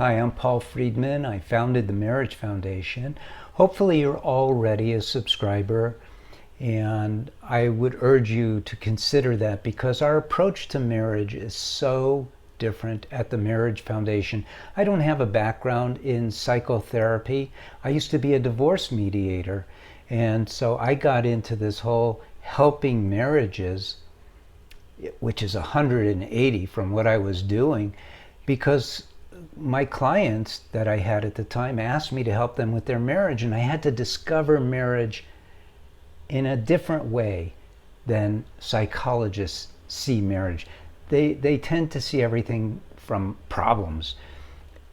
Hi, I'm Paul Friedman. I founded the Marriage Foundation. Hopefully you're already a subscriber, and I would urge you to consider that because our approach to marriage is so different at the Marriage Foundation. I don't have a background in psychotherapy. I used to be a divorce mediator, and so I got into this whole helping marriages, which is 180 from what I was doing, because my clients that I had at the time asked me to help them with their marriage, and I had to discover marriage in a different way than psychologists see marriage. They tend to see everything from problems,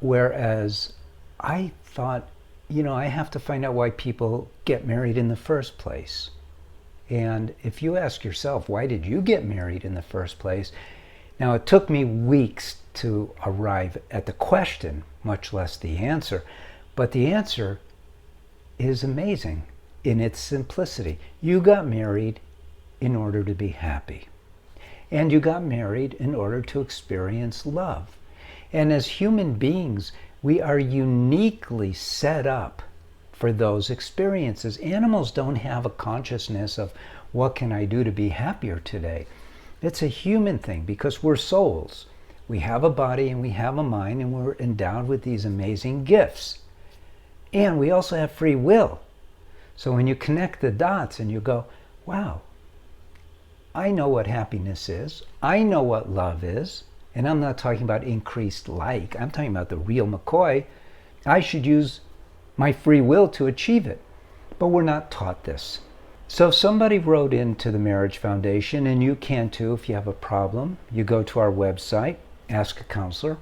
whereas I thought, I have to find out why people get married in the first place. And if you ask yourself, why did you get married in the first place? Now, it took me weeks to arrive at the question, much less the answer. But the answer is amazing in its simplicity. You got married in order to be happy. And you got married in order to experience love. And as human beings, we are uniquely set up for those experiences. Animals don't have a consciousness of what can I do to be happier today. It's a human thing because we're souls. We have a body and we have a mind, and we're endowed with these amazing gifts. And we also have free will. So when you connect the dots and you go, wow, I know what happiness is. I know what love is. And I'm not talking about increased like. I'm talking about the real McCoy. I should use my free will to achieve it. But we're not taught this. So if somebody wrote into the Marriage Foundation, and you can too if you have a problem, you go to our website, Ask a Counselor,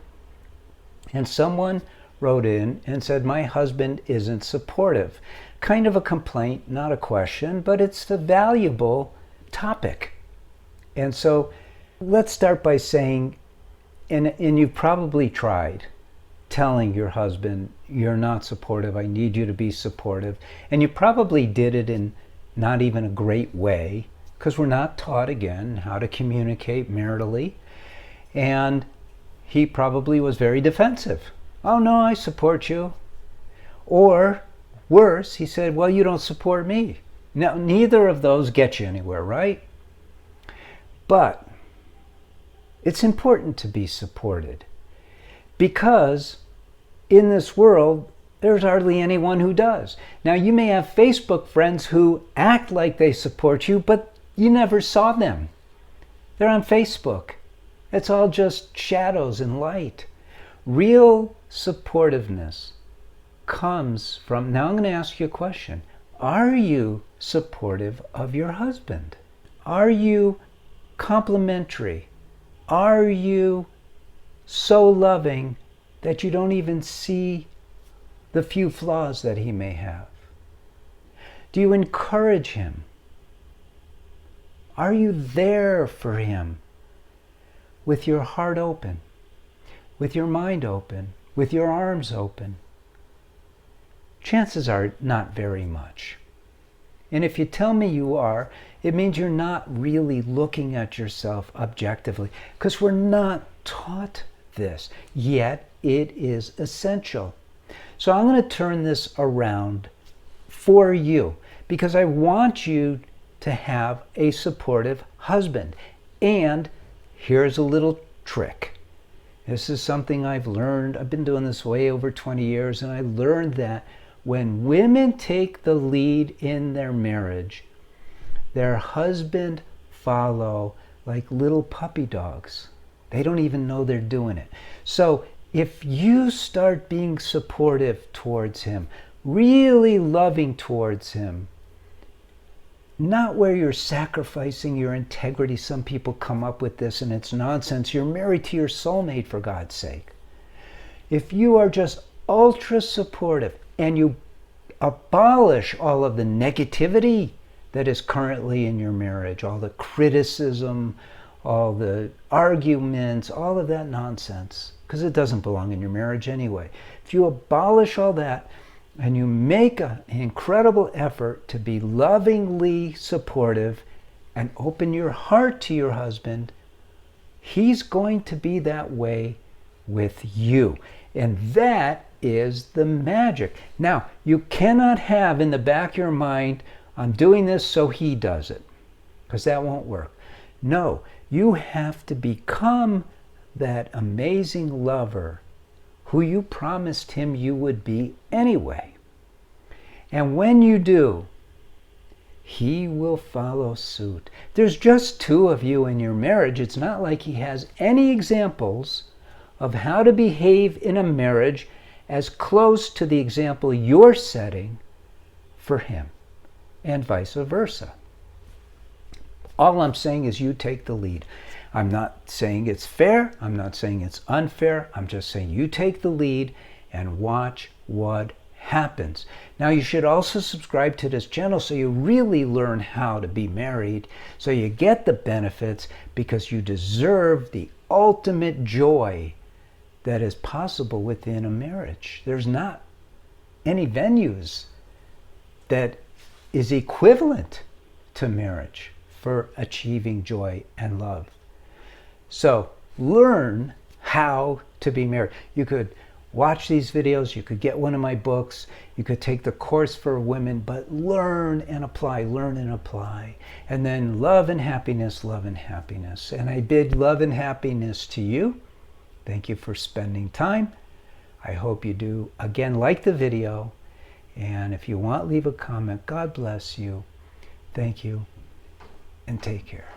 and someone wrote in and said, my husband isn't supportive. Kind of a complaint, not a question, but it's a valuable topic. And so let's start by saying, and you've probably tried telling your husband, you're not supportive, I need you to be supportive. And you probably did it in not even a great way, because we're not taught, again, how to communicate maritally. And he probably was very defensive. Oh no, I support you. Or worse, he said, well, you don't support me. Now, neither of those get you anywhere, right? But it's important to be supported, because in this world, there's hardly anyone who does. Now, you may have Facebook friends who act like they support you, but you never saw them. They're on Facebook. It's all just shadows and light. Real supportiveness comes from, now I'm going to ask you a question. Are you supportive of your husband? Are you complimentary? Are you so loving that you don't even see the few flaws that he may have? Do you encourage him? Are you there for him with your heart open, with your mind open, with your arms open? Chances are not very much. And if you tell me you are, it means you're not really looking at yourself objectively, because we're not taught this, yet it is essential. So I'm going to turn this around for you, because I want you to have a supportive husband. And here's a little trick. This is something I've learned. I've been doing this way over 20 years, and I learned that when women take the lead in their marriage, their husband follow like little puppy dogs. They don't even know they're doing it. So if you start being supportive towards him, really loving towards him, not where you're sacrificing your integrity. Some people come up with this and it's nonsense. You're married to your soulmate, for God's sake. If you are just ultra supportive and you abolish all of the negativity that is currently in your marriage, all the criticism, all the arguments, all of that nonsense, because it doesn't belong in your marriage anyway. If you abolish all that and you make an incredible effort to be lovingly supportive and open your heart to your husband, he's going to be that way with you. And that is the magic. Now, you cannot have in the back of your mind, I'm doing this so he does it, because that won't work. No, you have to become that amazing lover who you promised him you would be anyway. And when you do, he will follow suit. There's just two of you in your marriage. It's not like he has any examples of how to behave in a marriage as close to the example you're setting for him, and vice versa. All I'm saying is you take the lead. I'm not saying it's fair. I'm not saying it's unfair. I'm just saying you take the lead and watch what happens. Now, you should also subscribe to this channel so you really learn how to be married, so you get the benefits, because you deserve the ultimate joy that is possible within a marriage. There's not any venues that is equivalent to marriage for achieving joy and love. So learn how to be married. You could watch these videos, you could get one of my books, you could take the course for women, but learn and apply, learn and apply. And then love and happiness, love and happiness. And I bid love and happiness to you. Thank you for spending time. I hope you do, again, like the video. And if you want, leave a comment. God bless you. Thank you, and take care.